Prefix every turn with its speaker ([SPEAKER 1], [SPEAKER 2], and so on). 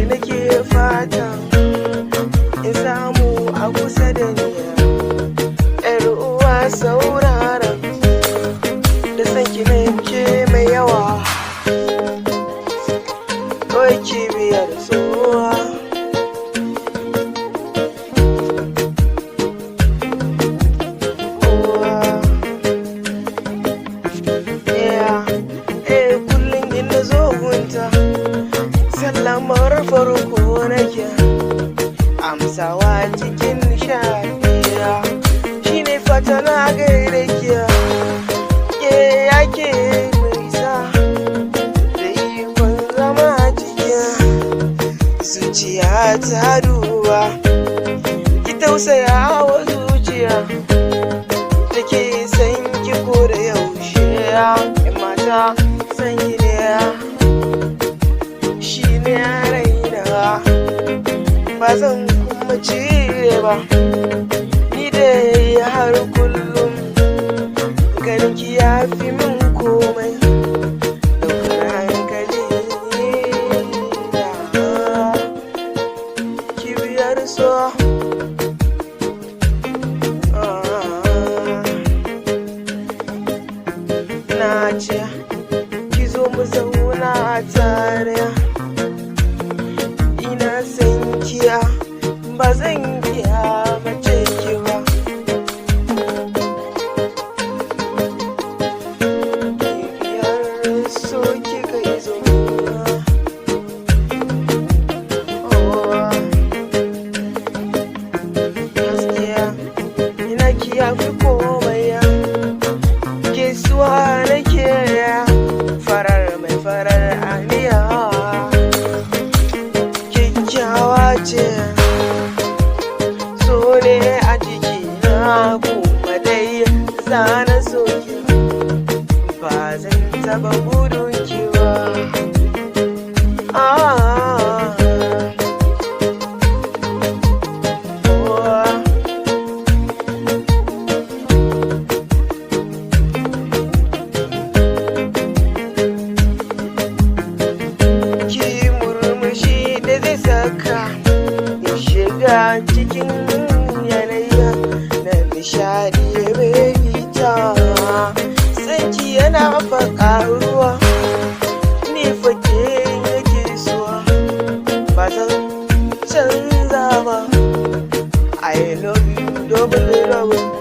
[SPEAKER 1] nake fata in samu a kusa da ni. Yar uwa saurara da sanki na yanke mai yawa, kawai kibiyar tsohuwa. Kullum ina zo gunta sallamar farko nake amsawa cikin nishaɗiya, shine fata na gaida kiya ke yake mai sa da ikon zama cikin zuciya ta duba, ki tausaya wa zuciya da ke san ki ko da yaushe. Mata sanyi ne shi ne raina, ba zan kuma cire ba ni da har kullum ganin ki ya fi min komai. Daukar hankali na kibiyar so. Na ce ki zo mu zauna tare, ina san kiya ba zan kiya mace ki ba. Kibiyar so kika yi zo gaskiya ina kiya fi komai. Gaisuwa nake farar mai farar aniya, kyakkyawa ce so ne a jikina, kuma dai zana soki ba zan taba gudun ki ba. Cikin yanayi na nishadi mai fita, sanki yana faƙaruwa ni fake yake suwa, ba zan canza ba. I love you double.